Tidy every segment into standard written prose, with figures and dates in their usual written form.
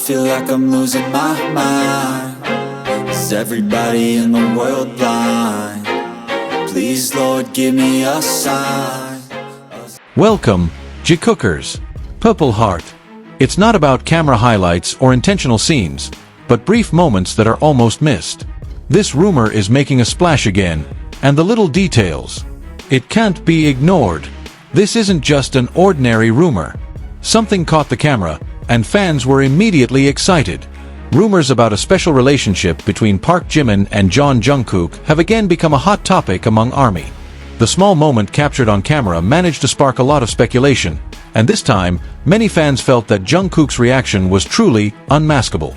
feel like I'm losing my mind. Is everybody in the world blind? Please, Lord, give me a sign. Welcome, Jikookers. Purple Heart. It's not about camera highlights or intentional scenes, but brief moments that are almost missed. This rumor is making a splash again, and the little details. It can't be ignored. This isn't just an ordinary rumor. Something caught the camera, and fans were immediately excited. Rumors about a special relationship between Park Jimin and Jungkook have again become a hot topic among ARMY. The small moment captured on camera managed to spark a lot of speculation, and this time, many fans felt that Jungkook's reaction was truly unmaskable.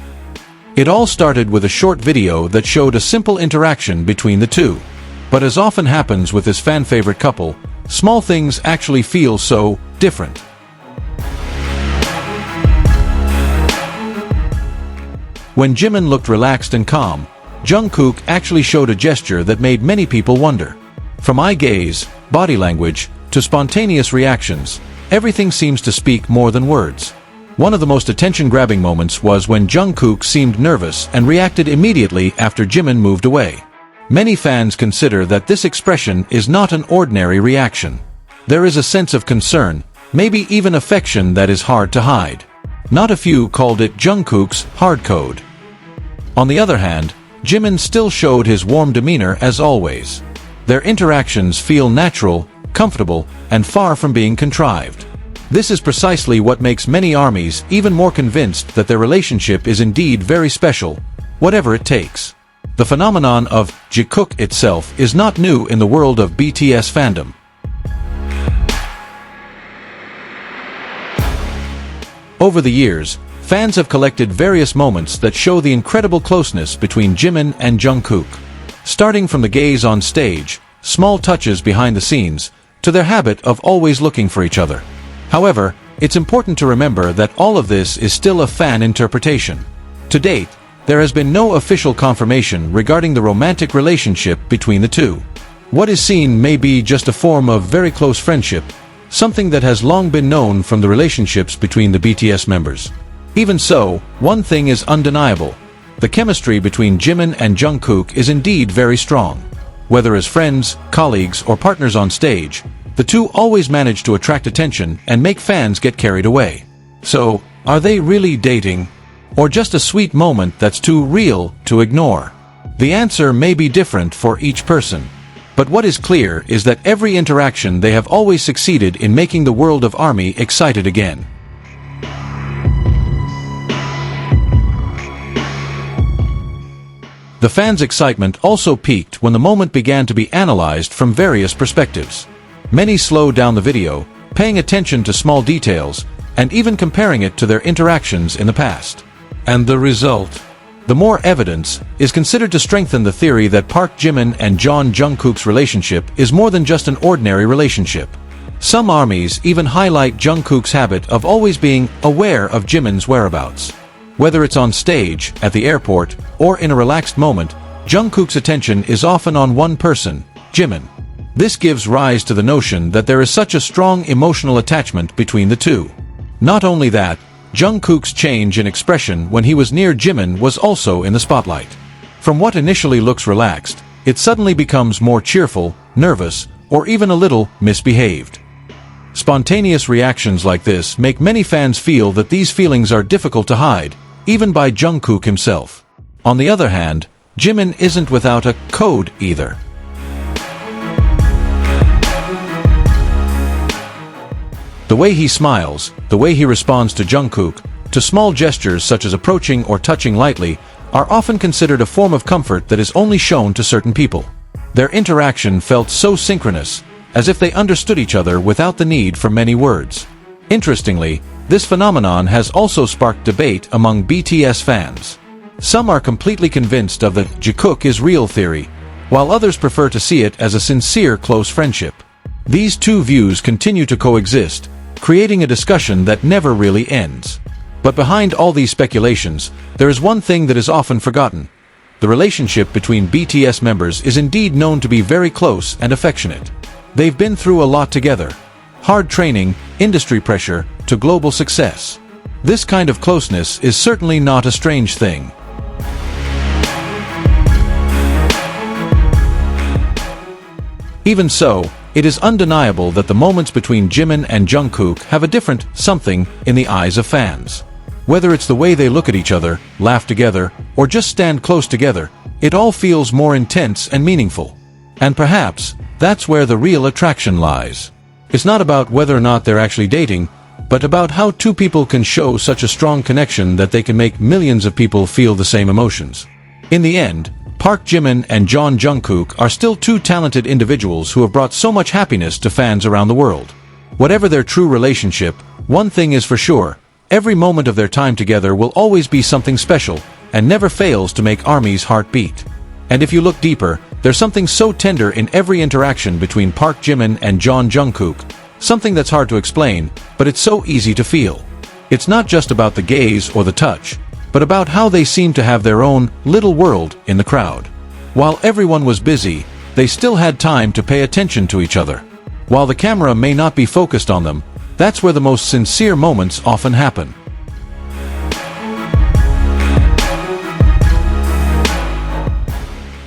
It all started with a short video that showed a simple interaction between the two. But as often happens with this fan-favorite couple, small things actually feel so different. When Jimin looked relaxed and calm, Jungkook actually showed a gesture that made many people wonder. From eye gaze, body language, to spontaneous reactions, everything seems to speak more than words. One of the most attention-grabbing moments was when Jungkook seemed nervous and reacted immediately after Jimin moved away. Many fans consider that this expression is not an ordinary reaction. There is a sense of concern, maybe even affection that is hard to hide. Not a few called it Jungkook's hard code. On the other hand, Jimin still showed his warm demeanor as always. Their interactions feel natural, comfortable, and far from being contrived. This is precisely what makes many ARMYs even more convinced that their relationship is indeed very special, whatever it takes. The phenomenon of Jikook itself is not new in the world of BTS fandom. Over the years, fans have collected various moments that show the incredible closeness between Jimin and Jungkook. Starting from the gaze on stage, small touches behind the scenes, to their habit of always looking for each other. However, it's important to remember that all of this is still a fan interpretation. To date, there has been no official confirmation regarding the romantic relationship between the two. What is seen may be just a form of very close friendship, something that has long been known from the relationships between the BTS members. Even so, one thing is undeniable. The chemistry between Jimin and Jungkook is indeed very strong. Whether as friends, colleagues, or partners on stage, the two always manage to attract attention and make fans get carried away. So, are they really dating? Or just a sweet moment that's too real to ignore? The answer may be different for each person. But what is clear is that every interaction they have always succeeded in making the world of ARMY excited again. The fans' excitement also peaked when the moment began to be analyzed from various perspectives. Many slowed down the video, paying attention to small details, and even comparing it to their interactions in the past. And the result? The more evidence is considered to strengthen the theory that Park Jimin and Jungkook's relationship is more than just an ordinary relationship. Some ARMYs even highlight Jungkook's habit of always being aware of Jimin's whereabouts. Whether it's on stage, at the airport, or in a relaxed moment, Jungkook's attention is often on one person, Jimin. This gives rise to the notion that there is such a strong emotional attachment between the two. Not only that, Jungkook's change in expression when he was near Jimin was also in the spotlight. From what initially looks relaxed, it suddenly becomes more cheerful, nervous, or even a little misbehaved. Spontaneous reactions like this make many fans feel that these feelings are difficult to hide, even by Jungkook himself. On the other hand, Jimin isn't without a code either. The way he smiles, the way he responds to Jungkook, to small gestures such as approaching or touching lightly, are often considered a form of comfort that is only shown to certain people. Their interaction felt so synchronous, as if they understood each other without the need for many words. Interestingly, this phenomenon has also sparked debate among BTS fans. Some are completely convinced of the Jikook is real theory, while others prefer to see it as a sincere close friendship. These two views continue to coexist, creating a discussion that never really ends. But behind all these speculations, there is one thing that is often forgotten. The relationship between BTS members is indeed known to be very close and affectionate. They've been through a lot together. Hard training, industry pressure, to global success. This kind of closeness is certainly not a strange thing. Even so, it is undeniable that the moments between Jimin and Jungkook have a different something in the eyes of fans. Whether it's the way they look at each other, laugh together, or just stand close together, it all feels more intense and meaningful. And perhaps, that's where the real attraction lies. It's not about whether or not they're actually dating, but about how two people can show such a strong connection that they can make millions of people feel the same emotions. In the end, Park Jimin and Jeon Jungkook are still two talented individuals who have brought so much happiness to fans around the world. Whatever their true relationship, one thing is for sure, every moment of their time together will always be something special, and never fails to make ARMY's heart beat. And if you look deeper, there's something so tender in every interaction between Park Jimin and Jeon Jungkook, something that's hard to explain, but it's so easy to feel. It's not just about the gaze or the touch, but about how they seem to have their own little world in the crowd. While everyone was busy, they still had time to pay attention to each other. While the camera may not be focused on them, that's where the most sincere moments often happen.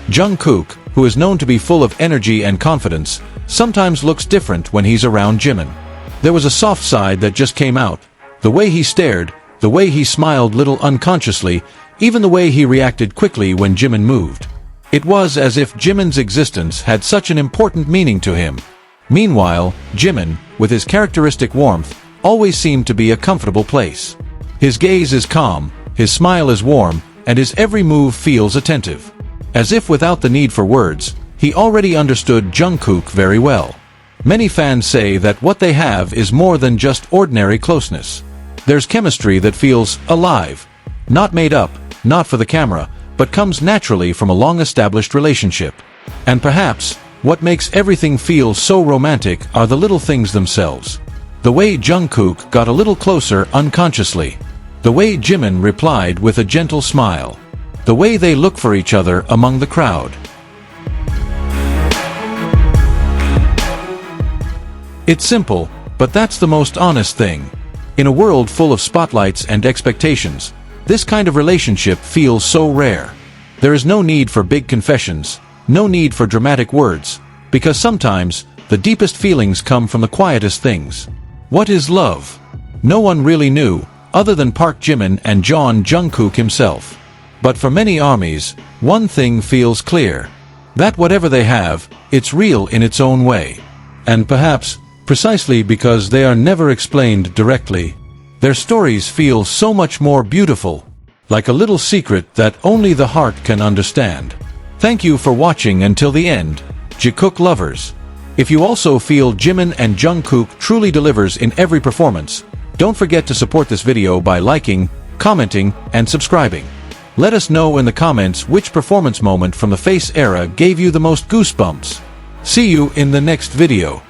Jungkook, who is known to be full of energy and confidence, sometimes looks different when he's around Jimin. There was a soft side that just came out. The way he stared, the way he smiled little unconsciously, even the way he reacted quickly when Jimin moved. It was as if Jimin's existence had such an important meaning to him. Meanwhile, Jimin, with his characteristic warmth, always seemed to be a comfortable place. His gaze is calm, his smile is warm, and his every move feels attentive. As if without the need for words, he already understood Jungkook very well. Many fans say that what they have is more than just ordinary closeness. There's chemistry that feels alive, not made up, not for the camera, but comes naturally from a long-established relationship. And perhaps, what makes everything feel so romantic are the little things themselves. The way Jungkook got a little closer unconsciously. The way Jimin replied with a gentle smile. The way they look for each other among the crowd. It's simple, but that's the most honest thing. In a world full of spotlights and expectations, this kind of relationship feels so rare. There is no need for big confessions, no need for dramatic words, because sometimes, the deepest feelings come from the quietest things. What is love? No one really knew, other than Park Jimin and Jeon Jungkook himself. But for many ARMYs, one thing feels clear. That whatever they have, it's real in its own way. And perhaps, precisely because they are never explained directly, their stories feel so much more beautiful, like a little secret that only the heart can understand. Thank you for watching until the end, Jikook lovers. If you also feel Jimin and Jungkook truly delivers in every performance, don't forget to support this video by liking, commenting, and subscribing. Let us know in the comments which performance moment from the Face era gave you the most goosebumps. See you in the next video.